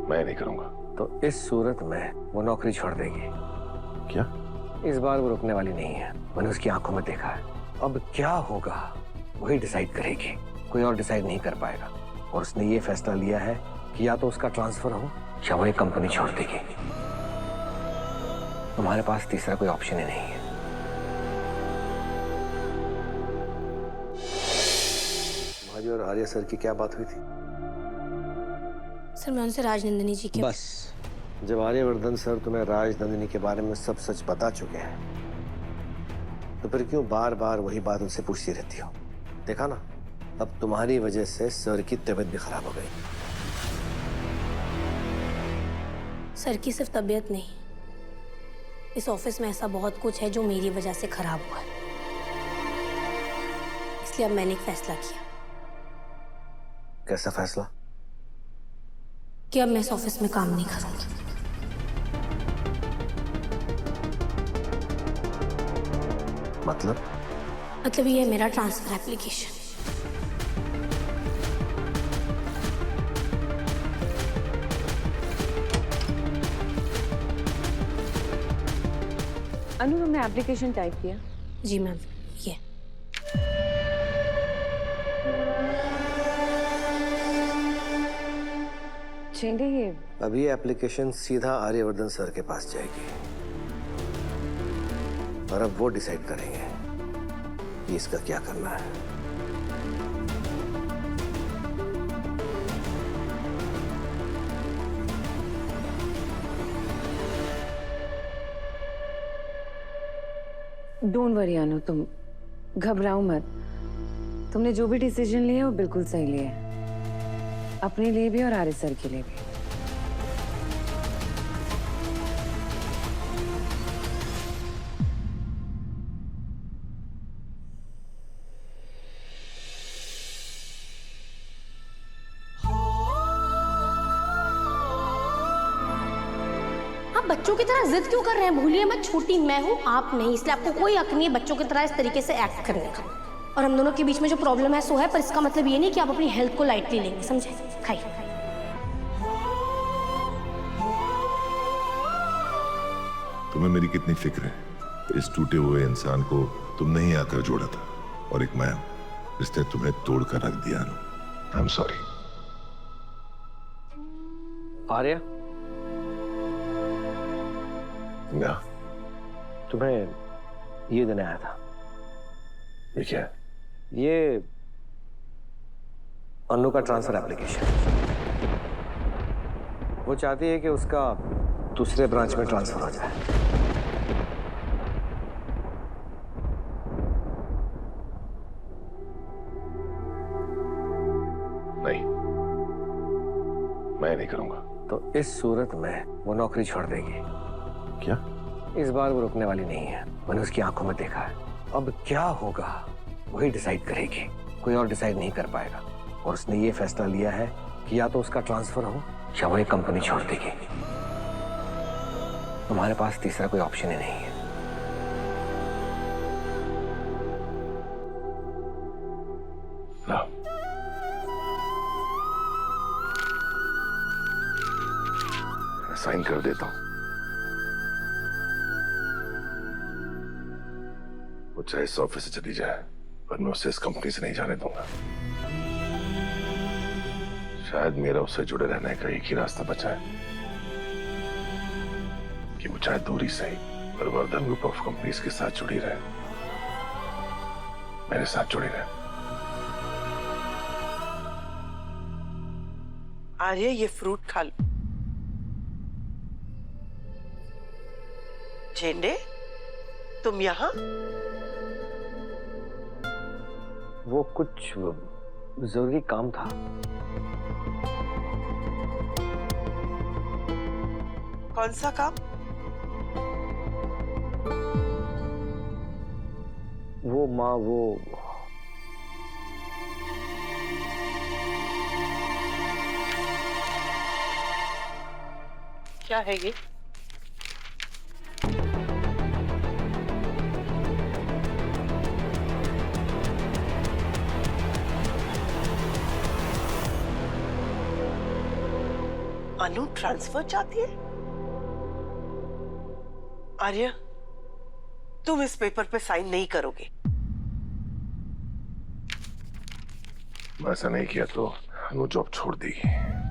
मैं नहीं करूंगा। तो इस सूरत में वो नौकरी छोड़ देगी। क्या? इस बार वो रुकने वाली नहीं है, मैंने उसकी आंखों में देखा है। अब क्या होगा वही डिसाइड करेगी, कोई और डिसाइड नहीं कर पाएगा। और उसने ये फैसला लिया है कि या तो उसका ट्रांसफर हो या वो एक कंपनी छोड़ देगी। तुम्हारे पास तीसरा कोई ऑप्शन ही नहीं है। भाजी और आर्य सर की क्या बात हुई थी? सर मैं उनसे राजनंदिनी जी के बस जब आर्यवर्धन सर तुम्हें राजनंदिनी के बारे में सब सच बता चुके हैं तो फिर क्यों बार बार वही बात उनसे पूछती रहती हो? देखा ना, अब तुम्हारी वजह से सर की तबीयत भी खराब हो गई। सर की सिर्फ तबीयत नहीं, इस ऑफिस में ऐसा बहुत कुछ है जो मेरी वजह से खराब हुआ है। इसलिए अब मैंने एक फैसला किया। कैसा फैसला? कि अब मैं इस ऑफिस में काम नहीं करूंगी। मतलब ये है मेरा ट्रांसफर एप्लीकेशन। अनु, तुमने एप्लीकेशन टाइप किया? जी मैम, ये चेंडे, ये अभी एप्लीकेशन सीधा आर्यवर्धन सर के पास जाएगी और अब वो डिसाइड करेंगे कि इसका क्या करना है। डोंट वरी अनु, तुम घबराओ मत। तुमने जो भी डिसीजन लिया है वो बिल्कुल सही लिया है, अपने लिए भी और आर्य सर के लिए भी। आप बच्चों की तरह जिद क्यों कर रहे हैं? भूलिए मत, छोटी मैं हूँ, आप नहीं, इसलिए आपको कोई हक नहीं है बच्चों की तरह इस तरीके से एक्ट करने का। और हम दोनों के बीच में जो प्रॉब्लम है सो है, पर इसका मतलब ये नहीं कि आप अपनी हेल्थ को लाइटली लेंगे, समझे? खाइए। तुम्हें मेरी कितनी फिक्र है? इस टूटे हुए इंसान को तुमने ही आकर जोड़ा था और एक मैं हूं जिसने तुम्हें तोड़कर रख दिया। I am sorry. आर्य, क्या? तुम्हें ये देने आया था। ये क्या है? ये अनु का ट्रांसफर एप्लीकेशन। वो चाहती है कि उसका दूसरे ब्रांच में ट्रांसफर हो जाए। नहीं, मैं नहीं करूंगा। तो इस सूरत में वो नौकरी छोड़ देगी। क्या? इस बार वो रुकने वाली नहीं है, मैंने उसकी आंखों में देखा है। अब क्या होगा वही डिसाइड करेगी, कोई और डिसाइड नहीं कर पाएगा। और उसने ये फैसला लिया है कि या तो उसका ट्रांसफर हो या वो एक कंपनी छोड़ देगी। तुम्हारे पास तीसरा कोई ऑप्शन ही नहीं है। ना, साइन कर देता हूं। वो चाहे इस ऑफिस से चली जाए पर मैं उसे इस कंपनी से नहीं जाने दूंगा। शायद मेरा उससे जुड़े रहने का एक ही रास्ता बचा है कि वो चाहे दूरी से ही पर वर्धन ग्रुप ऑफ कंपनीज के साथ जुड़ी रहे, मेरे साथ जुड़ी रहे। आर्य, ये फ्रूट खा लो। झेंडे, तुम यहाँ? वो कुछ जरूरी काम था। कौन सा काम? वो माँ, वो क्या है ये? अनु ट्रांसफर चाहती है? आर्य, तुम इस पेपर पे साइन नहीं करोगे। ऐसा नहीं किया तो अनु जॉब छोड़ देगी।